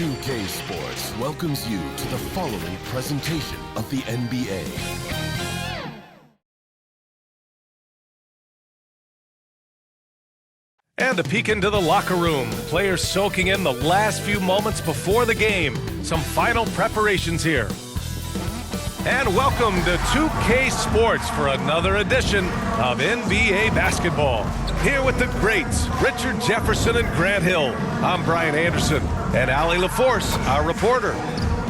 2K Sports welcomes you to the following presentation of the NBA. And a peek into the locker room. Players soaking in the last few moments before the game. Some final preparations here. And welcome to 2K Sports for another edition of NBA basketball. Here with the greats, Richard Jefferson and Grant Hill. I'm Brian Anderson, and Allie LaForce, our reporter.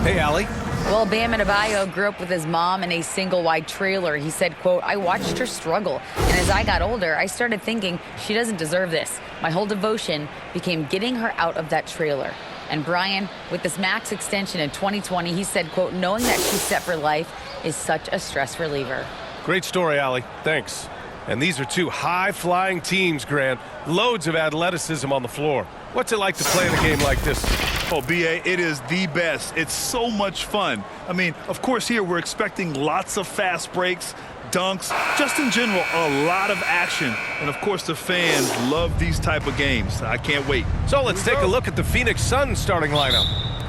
Hey, Allie. Well, Bam Adebayo grew up with his mom in a single-wide trailer. He said, quote, "I watched her struggle, and as I got older, I started thinking she doesn't deserve this. My whole devotion became getting her out of that trailer." And Brian, with this max extension in 2020, he said, quote, "Knowing that she's set for life is such a stress reliever." Great story, Allie. Thanks. And these are two high-flying teams, Grant. Loads of athleticism on the floor. What's it like to play in a game like this? Oh, B.A., it is the best. It's so much fun. I mean, of course, here we're expecting lots of fast breaks, dunks, just in general, a lot of action. And, of course, the fans love these type of games. I can't wait. So let's take a look at the Phoenix Suns starting lineup.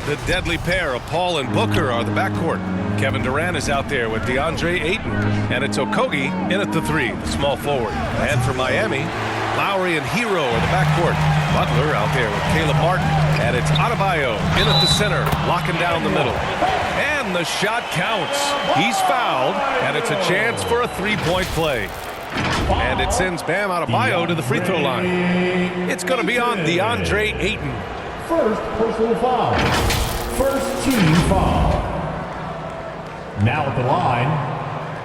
The deadly pair of Paul and Booker are the backcourt. Kevin Durant is out there with DeAndre Ayton. And it's Okogie in at the three, the small forward. And for Miami, Lowry and Hero are the backcourt. Butler out there with Caleb Martin. And it's Adebayo in at the center, locking down the middle. And the shot counts. He's fouled, and it's a chance for a three-point play. And it sends Bam Adebayo to the free throw line. It's going to be on DeAndre Ayton. First personal foul. First team foul. Now at the line,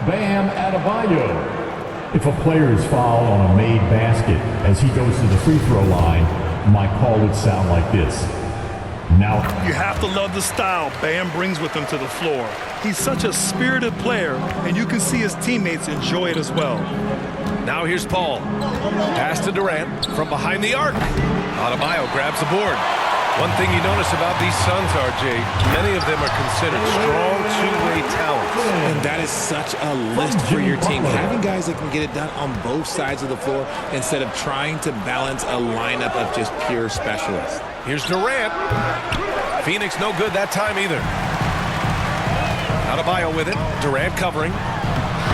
Bam Adebayo. If a player is fouled on a made basket as he goes to the free throw line, my call would sound like this. Now, you have to love the style Bam brings with him to the floor. He's such a spirited player, and you can see his teammates enjoy it as well. Now here's Paul. Pass to Durant from behind the arc. Adebayo grabs the board. One thing you notice about these Suns, RJ, many of them are considered strong two-way talents. And that is such a lift for your team. Having guys that can get it done on both sides of the floor instead of trying to balance a lineup of just pure specialists. Here's Durant. Phoenix no good that time either. Adebayo with it. Durant covering.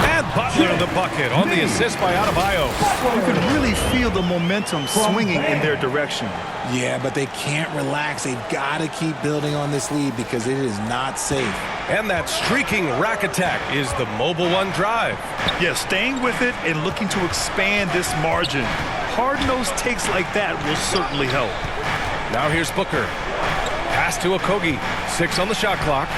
And Butler the bucket on the assist by Adebayo. You can really feel the momentum swinging in their direction. Yeah, but they can't relax. They've got to keep building on this lead because it is not safe. And that streaking rack attack is the Mobile One drive. Yeah, staying with it and looking to expand this margin. Hard-nosed takes like that will certainly help. Now here's Booker. Pass to Okogie. 6 on the shot clock.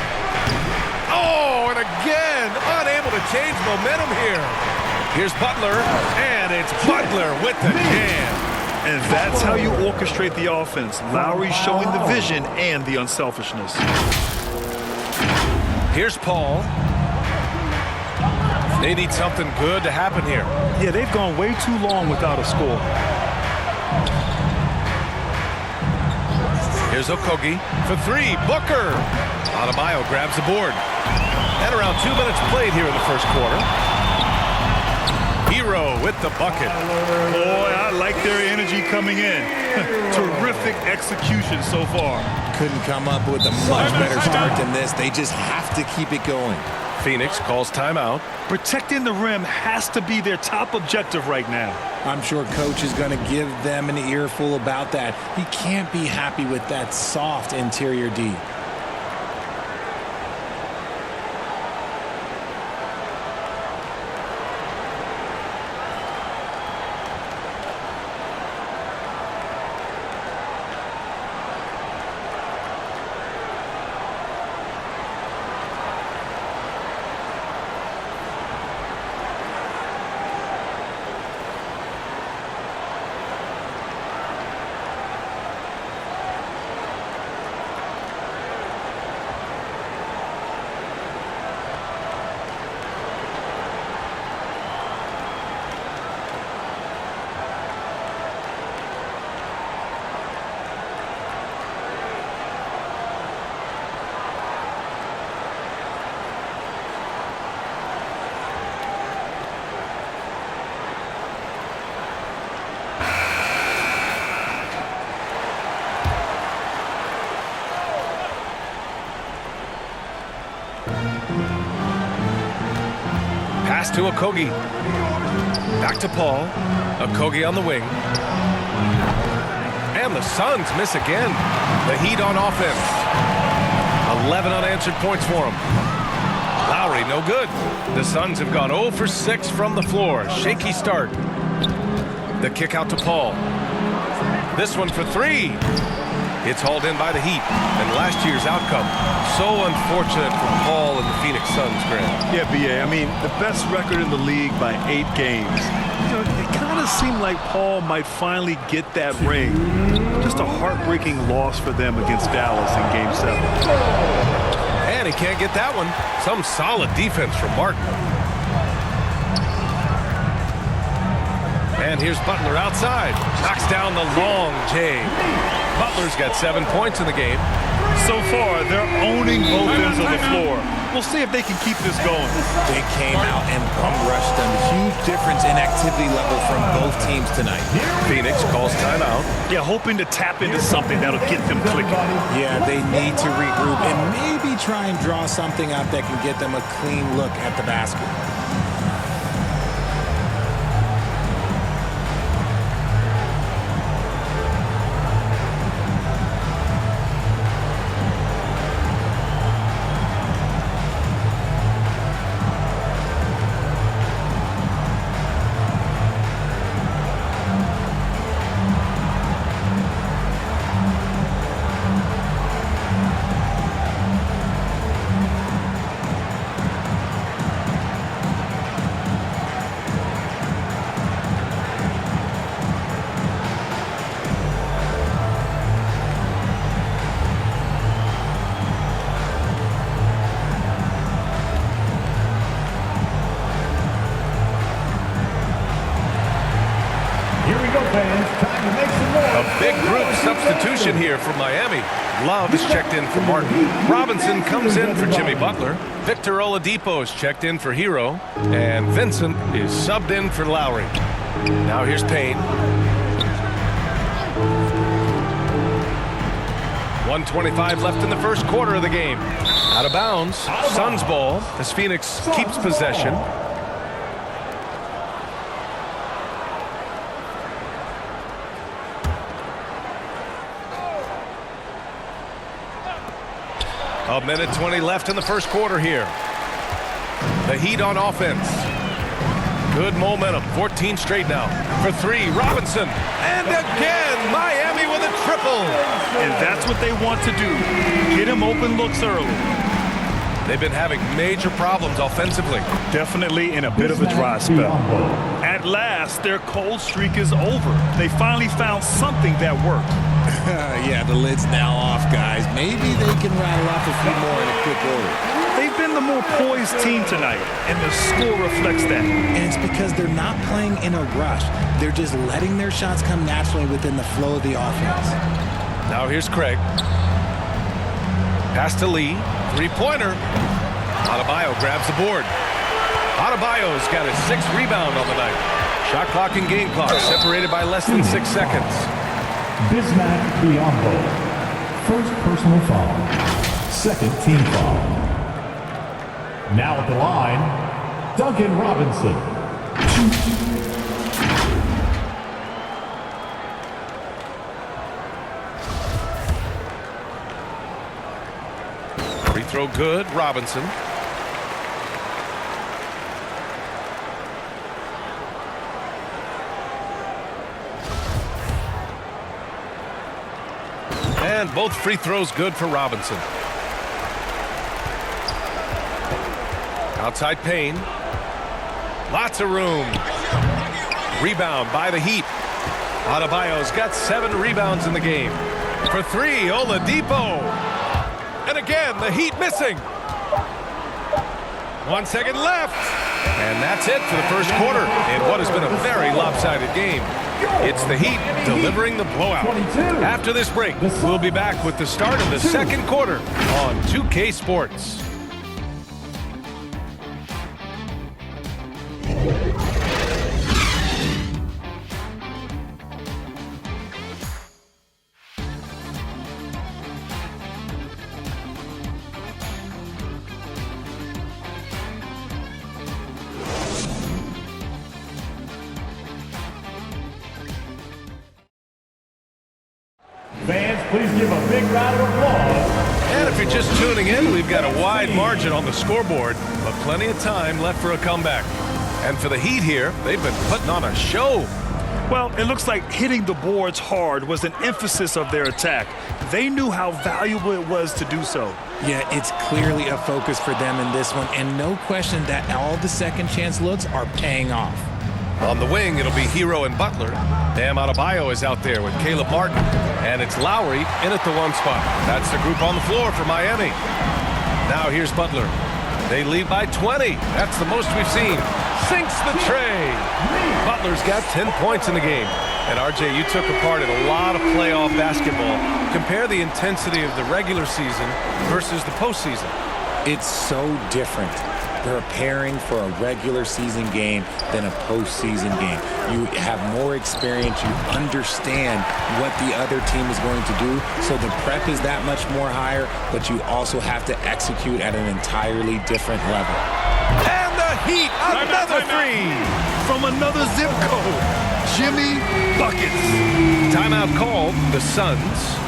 Oh, and again, unable to change momentum here. Here's Butler, and it's Butler with the jam. And that's how you orchestrate the offense. Lowry showing the vision and the unselfishness. Here's Paul. They need something good to happen here. Yeah, they've gone way too long without a score. Here's Okogie for 3. Booker. Adebayo grabs the board. And around 2 minutes played here in the first quarter. Hero with the bucket. Boy, I like their energy coming in. Terrific execution so far. Couldn't come up with a much better start than this. They just have to keep it going. Phoenix calls timeout. Protecting the rim has to be their top objective right now. I'm sure coach is going to give them an earful about that. He can't be happy with that soft interior D. Pass to Okogie. Back to Paul. Okogie on the wing. And the Suns miss again. The Heat on offense. 11 unanswered points for him. Lowry, no good. The Suns have gone 0 for 6 from the floor. Shaky start. The kick out to Paul. This one for 3. It's hauled in by the Heat. And last year's outcome, so unfortunate for Paul and the Phoenix Suns, Grant. Yeah, B.A. I mean, the best record in the league by 8 games. You know, it kind of seemed like Paul might finally get that ring. Just a heartbreaking loss for them against Dallas in Game 7. And he can't get that one. Some solid defense from Martin. And here's Butler outside. Knocks down the long J. Butler's got 7 points in the game. So far, they're owning both ends of the floor. We'll see if they can keep this going. They came out and bum rushed them. Huge difference in activity level from both teams tonight. Phoenix calls timeout. Yeah, hoping to tap into something that'll get them clicking. Yeah, they need to regroup and maybe try and draw something up that can get them a clean look at the basket. A big group substitution here for Miami. Love is checked in for Martin. Robinson comes in for Jimmy Butler. Victor Oladipo is checked in for Hero. And Vincent is subbed in for Lowry. Now here's Payne. 1:25 left in the first quarter of the game. Out of bounds. Suns ball as Phoenix keeps possession. A minute 20 left in the first quarter here. The Heat on offense. Good momentum. 14 straight now. For 3, Robinson. And again, Miami with a triple. And that's what they want to do. Get him open looks early. They've been having major problems offensively. Definitely in a bit of a dry spell. At last, their cold streak is over. They finally found something that worked. Yeah, the lid's now off, guys. Maybe they can rattle off a few more in a quick order. They've been the more poised team tonight, and the score reflects that. And it's because they're not playing in a rush. They're just letting their shots come naturally within the flow of the offense. Now here's Craig. Pass to Lee. Three-pointer. Adebayo grabs the board. Adebayo's got his 6th rebound on the night. Shot clock and game clock separated by less than 6 seconds. Bismack Biyombo. First personal foul. Second team foul. Now at the line, Duncan Robinson. Free throw good. Robinson. And both free throws good for Robinson. Outside Payne. Lots of room. Rebound by the Heat. Adebayo's got 7 rebounds in the game. For 3, Oladipo. And again, the Heat missing. 1 second left. And that's it for the first quarter in what has been a very lopsided game. It's the Heat delivering the blowout. After this break, we'll be back with the start of the second quarter on 2K Sports. please give a big round of applause. And if you're just tuning in, we've got a wide margin on the scoreboard, but plenty of time left for a comeback. And for the Heat here, they've been putting on a show. Well, it looks like hitting the boards hard was an emphasis of their attack. They knew how valuable it was to do so. Yeah, it's clearly a focus for them in this one, and no question that all the second chance looks are paying off. On the wing, it'll be Hero and Butler. Bam Adebayo is out there with Caleb Martin, and it's Lowry in at the one spot. That's the group on the floor for Miami. Now here's Butler. They lead by 20. That's the most we've seen. Sinks the tray. Butler's got 10 points in the game. And RJ, you took a part in a lot of playoff basketball. Compare the intensity of the regular season versus the postseason. It's so different preparing for a regular season game than a postseason game. You have more experience. You understand what the other team is going to do. So the prep is that much more higher, but you also have to execute at an entirely different level. And the Heat, another three. From another zip code, Jimmy Buckets. Timeout called, the Suns.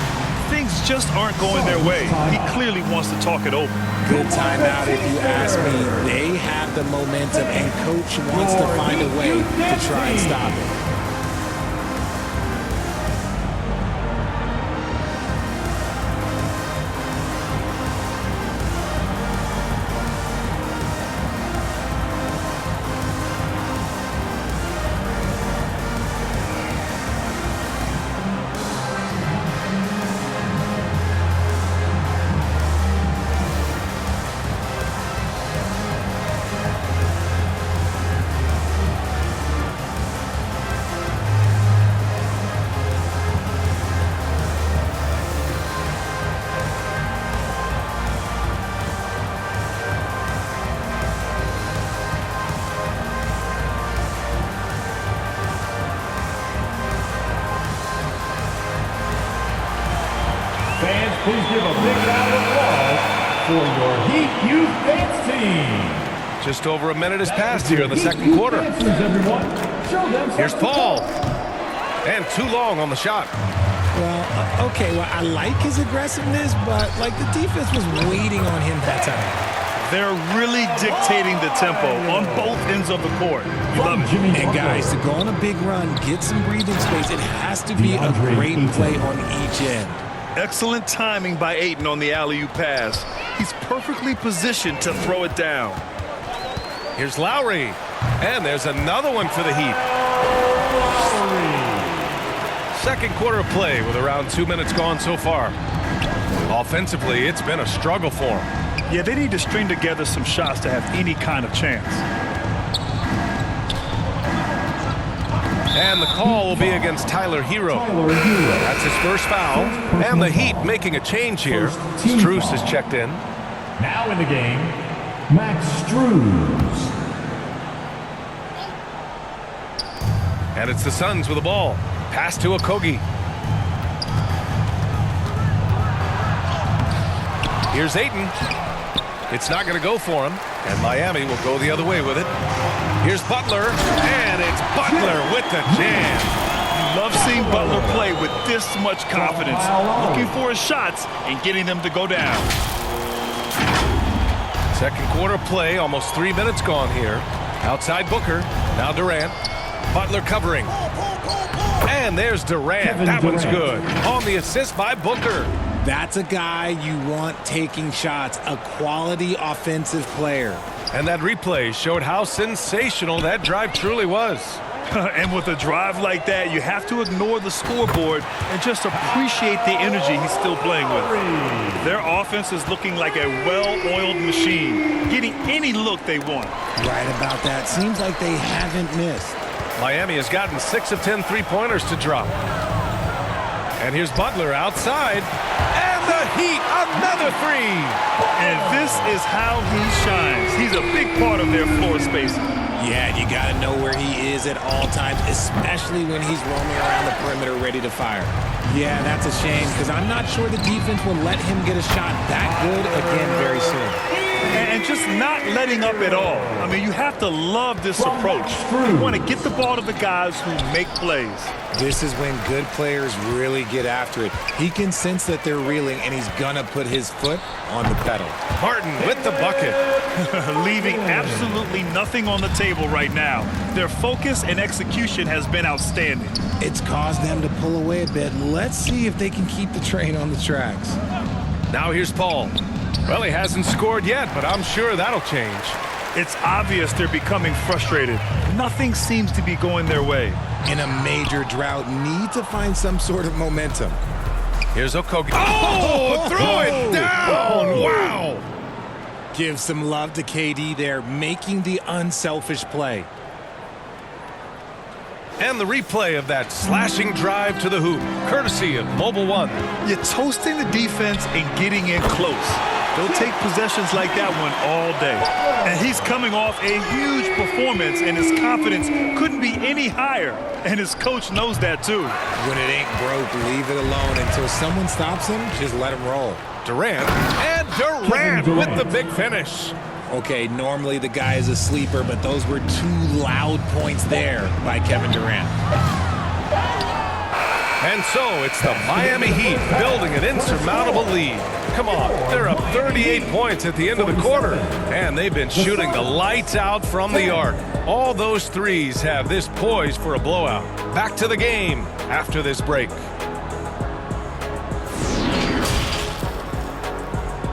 Things just aren't going their way. He clearly wants to talk it over. Good timeout if you ask me. They have the momentum, and coach wants to find a way to try and stop it. Fans, please give a big round of applause for your Heat Youth Dance Team. Just over a minute has passed here in the second quarter. Here's Paul. And too long on the shot. Well, okay, well, I like his aggressiveness, but, like, the defense was waiting on him that time. They're really dictating the tempo on both ends of the court. You love it. And, guys, to go on a big run, get some breathing space, it has to be a great play on each end. Excellent timing by Ayton on the alley-oop pass. He's perfectly positioned to throw it down. Here's Lowry. And there's another one for the Heat. Second quarter of play with around 2 minutes gone so far. Offensively, it's been a struggle for them. Yeah, they need to string together some shots to have any kind of chance. And the call will be against Tyler Hero. That's his first foul. And the Heat making a change here. Strus has checked in. Now in the game, Max Strus. And it's the Suns with the ball. Pass to Okogie. Here's Ayton. It's not going to go for him. And Miami will go the other way with it. Here's Butler. And it's Butler with the jam. You love seeing Butler play with this much confidence. Looking for his shots and getting them to go down. Second quarter play, almost 3 minutes gone here. Outside Booker. Now Durant. Butler covering. And there's Durant. That one's good. On the assist by Booker. That's a guy you want taking shots, a quality offensive player. And that replay showed how sensational that drive truly was. And with a drive like that, you have to ignore the scoreboard and just appreciate the energy he's still playing with. Their offense is looking like a well-oiled machine, getting any look they want. Right about that. Seems like they haven't missed. Miami has gotten 6 of 10 three-pointers to drop. And here's Butler outside. And the Heat, another three. And this is how he shines. He's a big part of their floor spacing. Yeah, you got to know where he is at all times, especially when he's roaming around the perimeter ready to fire. Yeah, that's a shame because I'm not sure the defense will let him get a shot that good again very soon. and just not letting up at all. I mean, you have to love this approach. You want to get the ball to the guys who make plays. This is when good players really get after it. He can sense that they're reeling, and he's going to put his foot on the pedal. Martin with the bucket. Leaving absolutely nothing on the table right now. Their focus and execution has been outstanding. It's caused them to pull away a bit. Let's see if they can keep the train on the tracks. Now here's Paul. Well, he hasn't scored yet, but I'm sure that'll change. It's obvious they're becoming frustrated. Nothing seems to be going their way. In a major drought, need to find some sort of momentum. Here's Okogie. Oh, throw it down! Wow! Give some love to KD there, making the unselfish play. And the replay of that slashing drive to the hoop, courtesy of Mobile One. You're toasting the defense and getting in close. They'll take possessions like that one all day. And he's coming off a huge performance, and his confidence couldn't be any higher. And his coach knows that, too. When it ain't broke, leave it alone. Until someone stops him, just let him roll. Durant, and Durant with the big finish. Okay, normally the guy is a sleeper, but those were two loud points there by Kevin Durant. And so it's the Miami Heat building an insurmountable lead. Come on, they're up 38 points at the end of the quarter, and they've been shooting the lights out from the arc. All those threes have this poised for a blowout. Back to the game after this break.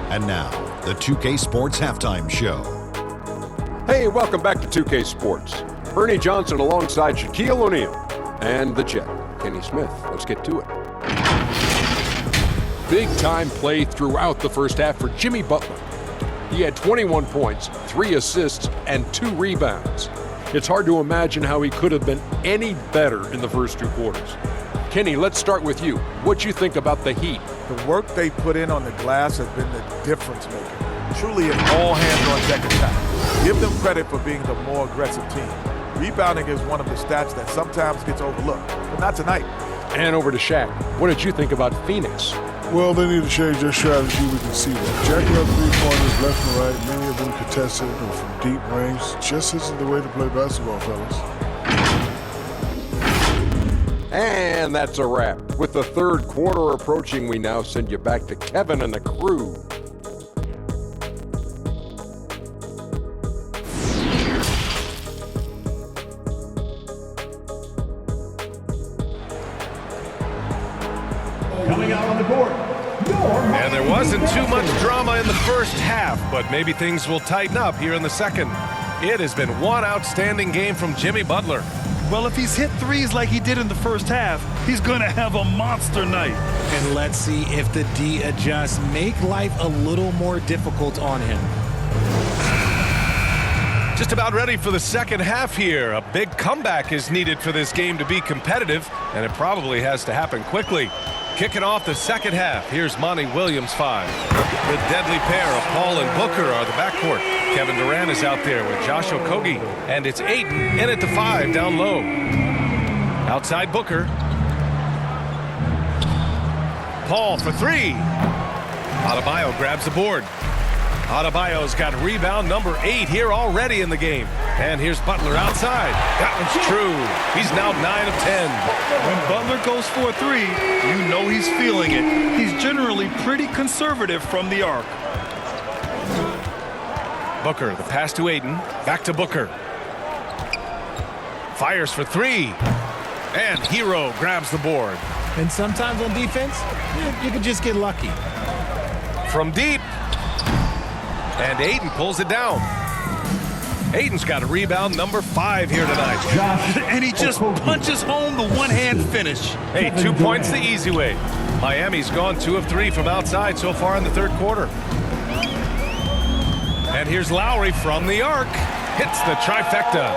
And now, the 2K Sports Halftime Show. Hey, welcome back to 2K Sports. Ernie Johnson alongside Shaquille O'Neal and the Jet, Kenny Smith. Let's get to it. Big-time play throughout the first half for Jimmy Butler. He had 21 points, 3 assists, and 2 rebounds. It's hard to imagine how he could have been any better in the first 2 quarters. Kenny, let's start with you. What you think about the Heat? The work they put in on the glass has been the difference maker. Truly an all hands on deck attack. Give them credit for being the more aggressive team. Rebounding is one of the stats that sometimes gets overlooked, but not tonight. And over to Shaq. What did you think about Phoenix? Well, they need to change their strategy. We can see that. Jacking up three-pointers left and right, many of them contested or from deep range. Just isn't the way to play basketball, fellas. And that's a wrap. With the third quarter approaching, we now send you back to Kevin and the crew. Coming out on the court, And there wasn't too much drama in the first half, but maybe things will tighten up here in the second. It has been one outstanding game from Jimmy Butler. Well, if he's hit threes like he did in the first half, he's going to have a monster night. And let's see if the D adjusts, make life a little more difficult on him. Just about ready for the second half here. A big comeback is needed for this game to be competitive, and it probably has to happen quickly. Kicking off the second half, here's Monty Williams 5. The deadly pair of Paul and Booker are the backcourt. Kevin Durant is out there with Josh Okogie, and it's Ayton in at the 5 down low. Outside Booker. Paul for 3. Adebayo grabs the board. Adebayo's got rebound number 8 here already in the game. And here's Butler outside. That one's true. He's now 9 of 10. When Butler goes for a 3, you know he's feeling it. He's generally pretty conservative from the arc. Booker, the pass to Ayton. Back to Booker. Fires for 3. And Hero grabs the board. And sometimes on defense, you can just get lucky. From deep. And Ayton pulls it down. Ayton's got a rebound number 5 here tonight. And he just punches home the one-hand finish. Hey, 2 points the easy way. Miami's gone 2 of 3 from outside so far in the third quarter. And here's Lowry from the arc. Hits the trifecta.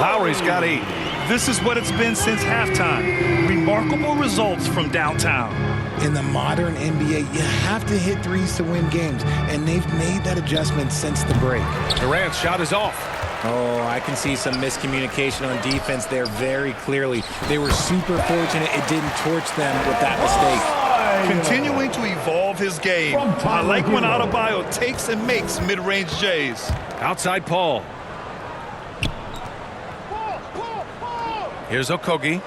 Lowry's got 8. This is what it's been since halftime. Remarkable results from downtown. In the modern NBA, you have to hit threes to win games, and they've made that adjustment since the break. Durant's shot is off. Oh, I can see some miscommunication on defense there very clearly. They were super fortunate it didn't torch them with that mistake. Continuing to evolve love his game. I like when Adebayo takes and makes mid-range J's. Outside Paul. Here's Okogie.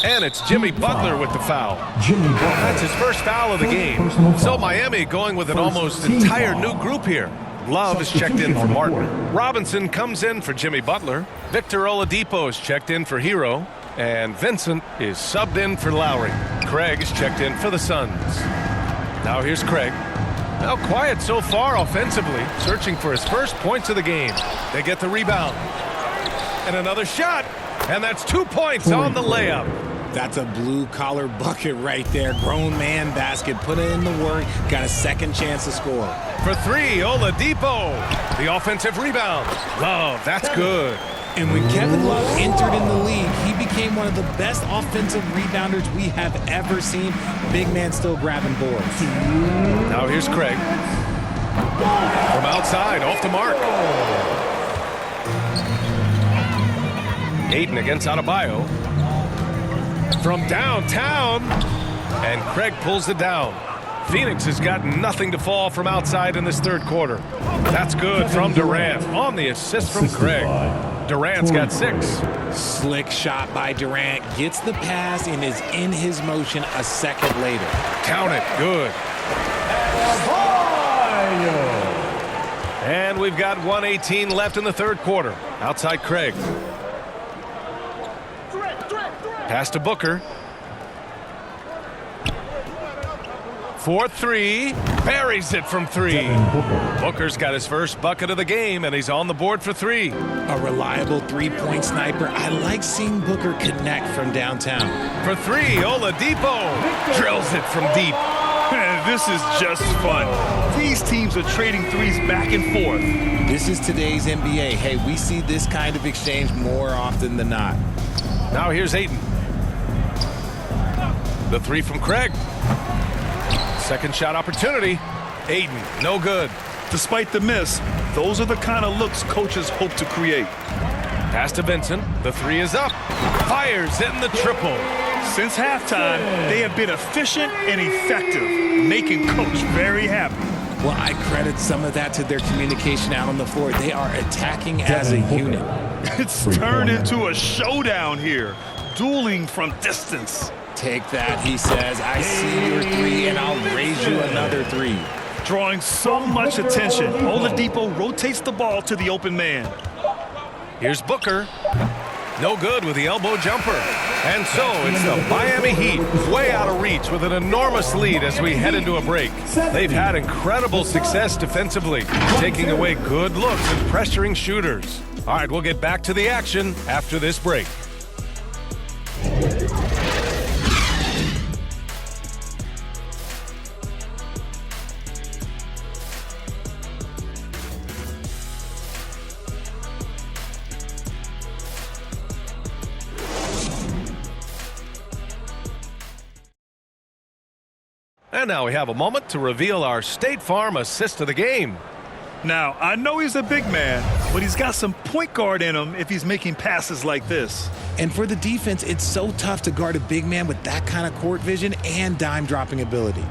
And it's Jimmy Butler with the foul. That's his first foul of the game. So Miami going with an almost entire new group here. Love is checked in for Martin. Robinson comes in for Jimmy Butler. Victor Oladipo is checked in for Hero. And Vincent is subbed in for Lowry. Craig is checked in for the Suns. Now here's Craig. Now quiet so far offensively, searching for his first points of the game. They get the rebound. And another shot. And that's 2 points on the layup. That's a blue-collar bucket right there. Grown man basket. Put in the work. Got a second chance to score. For three, Oladipo. The offensive rebound. Love, that's good. And when Kevin Love entered in the league, he became one of the best offensive rebounders we have ever seen. Big man still grabbing boards. Now here's Craig. From outside, off the mark. Ayton against Adebayo. From downtown. And Craig pulls it down. Phoenix has got nothing to fall from outside in this third quarter. That's good from Durant on the assist from Craig. Durant's got 6. Slick shot by Durant. Gets the pass and is in his motion a second later. Count it. Good. And we've got 1:18 left in the third quarter. Outside Craig. Pass to Booker. 4-3. Buries it from 3. Booker's got his first bucket of the game, and he's on the board for 3. A reliable three-point sniper. I like seeing Booker connect from downtown. For 3, Oladipo drills it from deep. This is just fun. These teams are trading threes back and forth. This is today's NBA. Hey, we see this kind of exchange more often than not. Now here's Ayton. The 3 from Craig. Second shot opportunity. Ayton, no good. Despite the miss, those are the kind of looks coaches hope to create. Pass to Vincent. The 3 is up. Fires in the triple. Since halftime, they have been efficient and effective, making Coach very happy. Well, I credit some of that to their communication out on the floor. They are attacking as a unit. It's turned into a showdown here, dueling from distance. Take that, he says. I see your 3, and I'll raise you another 3. Drawing so much attention, Oladipo rotates the ball to the open man. Here's Booker. No good with the elbow jumper. And so it's the Miami Heat way out of reach with an enormous lead as we head into a break. They've had incredible success defensively, taking away good looks and pressuring shooters. All right, we'll get back to the action after this break. And now we have a moment to reveal our State Farm assist of the game. Now, I know he's a big man, but he's got some point guard in him if he's making passes like this. And for the defense, it's so tough to guard a big man with that kind of court vision and dime-dropping ability.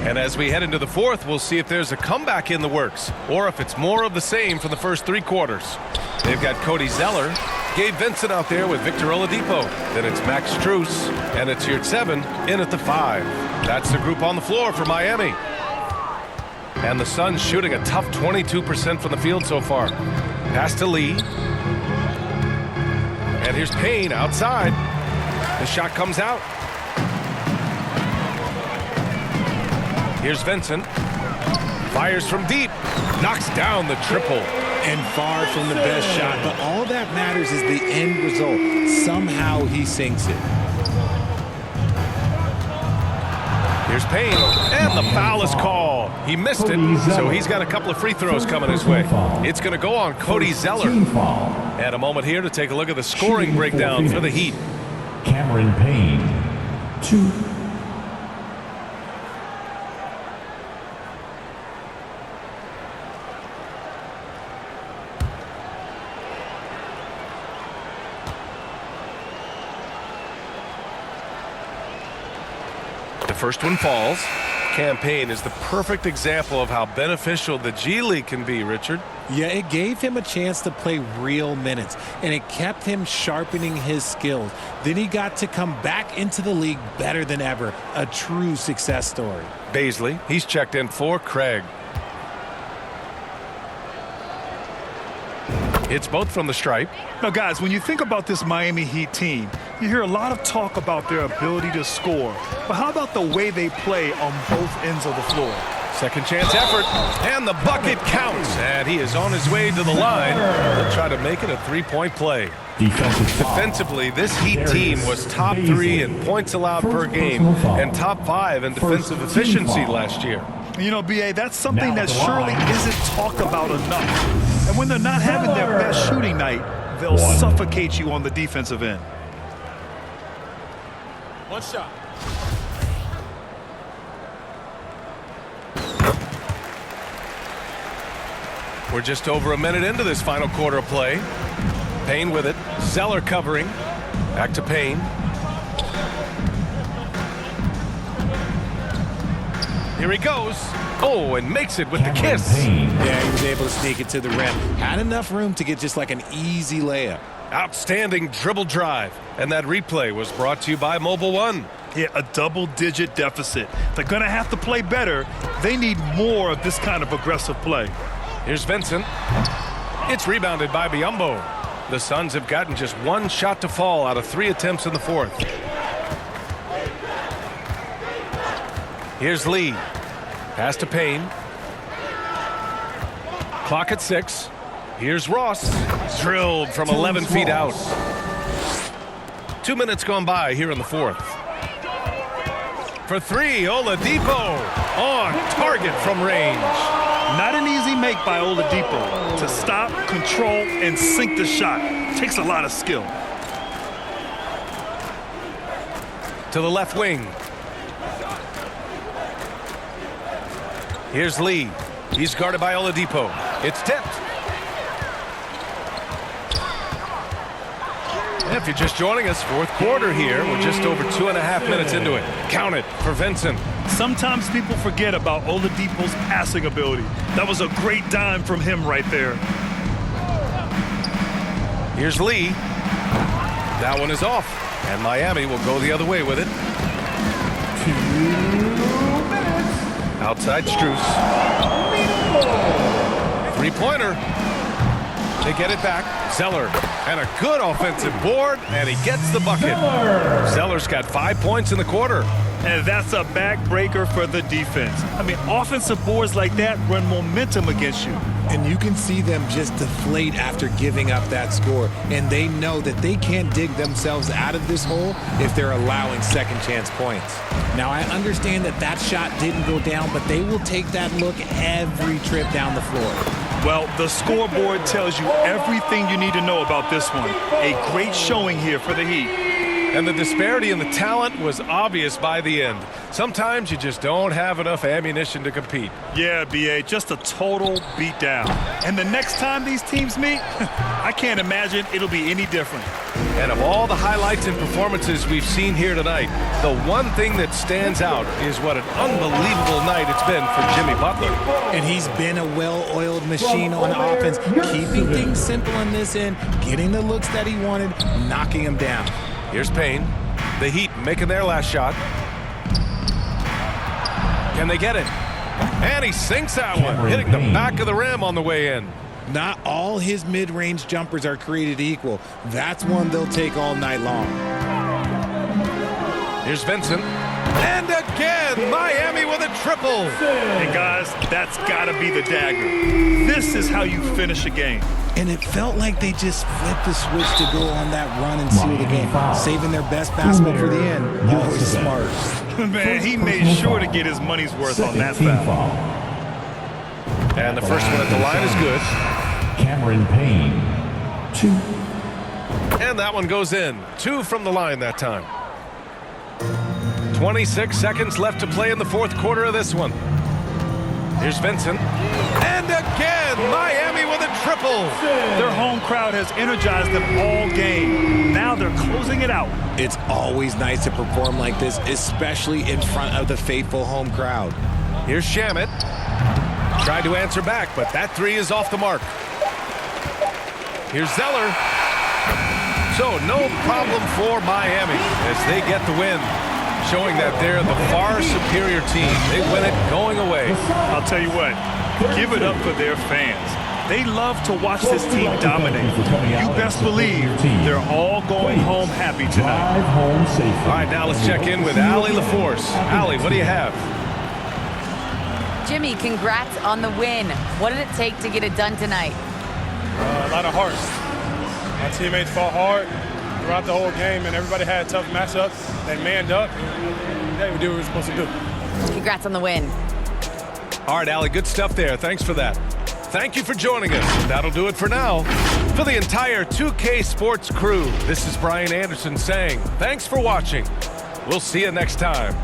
And as we head into the fourth, we'll see if there's a comeback in the works or if it's more of the same from the first 3 quarters. They've got Cody Zeller, Gabe Vincent out there with Victor Oladipo. Then it's Max Strus, and it's Yurtseven in at the 5. That's the group on the floor for Miami. And the Suns shooting a tough 22% from the field so far. Pass to Lee. And here's Payne outside. The shot comes out. Here's Vincent. Fires from deep. Knocks down the triple. And far from the best shot, but all that matters is the end result. Somehow he sinks it. Here's Payne, and the foul is called. He missed it, so he's got a couple of free throws coming his way. It's going to go on Cody Zeller. And a moment here to take a look at the scoring breakdown for the Heat. Cameron Payne, 2. First one falls. Campaign is the perfect example of how beneficial the G League can be, Richard. Yeah, it gave him a chance to play real minutes, and it kept him sharpening his skills. Then he got to come back into the league better than ever. A true success story. Baisley, he's checked in for Craig. It's both from the stripe. Now, guys, when you think about this Miami Heat team, you hear a lot of talk about their ability to score. But how about the way they play on both ends of the floor? Second chance effort, and the bucket counts. And he is on his way to the line. He'll try to make it a three-point play. Defensively, this Heat team was top 3 in points allowed per game and top 5 in defensive efficiency last year. You know, B.A., that's something that surely isn't talked about enough. And when they're not having their best shooting night, they'll suffocate you on the defensive end. One shot. We're just over a minute into this final quarter of play. Payne with it. Zeller covering. Back to Payne. Here he goes. Oh, and makes it with the kiss. Yeah, he was able to sneak it to the rim. Had enough room to get just like an easy layup. Outstanding dribble drive. And that replay was brought to you by Mobile One. Yeah, a double-digit deficit. They're going to have to play better. They need more of this kind of aggressive play. Here's Vincent. It's rebounded by Biyombo. The Suns have gotten just one shot to fall out of 3 attempts in the fourth. Here's Lee. Pass to Payne. Clock at 6. Here's Ross. Drilled from 11 feet out. 2 minutes gone by here in the fourth. For 3, Oladipo on target from range. Not an easy make by Oladipo to stop, control, and sink the shot. Takes a lot of skill. To the left wing. Here's Lee. He's guarded by Oladipo. It's tipped. If you're just joining us, fourth quarter here. We're just over 2.5 minutes into it. Count it for Vincent. Sometimes people forget about Oladipo's passing ability. That was a great dime from him right there. Here's Lee. That one is off. And Miami will go the other way with it. 2 minutes. Outside Strus. Three-pointer. They get it back. Zeller. And a good offensive board. And he gets the bucket. Zeller's got 5 points in the quarter. And that's a backbreaker for the defense. I mean, offensive boards like that run momentum against you. And you can see them just deflate after giving up that score. And they know that they can't dig themselves out of this hole if they're allowing second chance points. Now, I understand that that shot didn't go down, but they will take that look every trip down the floor. Well, the scoreboard tells you everything you need to know about this one. A great showing here for the Heat. And the disparity in the talent was obvious by the end. Sometimes you just don't have enough ammunition to compete. Yeah, B.A., just a total beatdown. And the next time these teams meet, I can't imagine it'll be any different. And of all the highlights and performances we've seen here tonight, the one thing that stands out is what an unbelievable night it's been for Jimmy Butler. And he's been a well-oiled machine on offense, keeping things simple on this end, getting the looks that he wanted, knocking him down. Here's Payne. The Heat making their last shot. Can they get it? And he sinks that one, hitting the back of the rim on the way in. Not all his mid-range jumpers are created equal. That's one they'll take all night long. Here's Vincent. And again, Miami with a triple. And guys, that's got to be the dagger. This is how you finish a game. And it felt like they just flipped the switch to go on that run and seal the game, saving their best basketball for the end. That was smart. Man, he made sure to get his money's worth on that foul. And the first one at the line is good. Cameron Payne, 2. And that one goes in. 2 from the line that time. 26 seconds left to play in the fourth quarter of this one. Here's Vincent. And again, Miami with a triple. Their home crowd has energized them all game. Now they're closing it out. It's always nice to perform like this, especially in front of the faithful home crowd. Here's Shamet. Tried to answer back, but that three is off the mark. Here's Zeller. So no problem for Miami as they get the win, showing that they're the far superior team. They win it going away. I'll tell you what, give it up for their fans. They love to watch this team dominate. You best believe they're all going home happy tonight. All right, now let's check in with Allie LaForce. Allie, what do you have? Jimmy, congrats on the win. What did it take to get it done tonight? A lot of heart. My teammates fought hard throughout the whole game, and everybody had tough matchups. They manned up. Yeah, we did what we were supposed to do. Congrats on the win. All right, Allie, good stuff there. Thanks for that. Thank you for joining us. That'll do it for now. For the entire 2K Sports crew, this is Brian Anderson saying thanks for watching. We'll see you next time.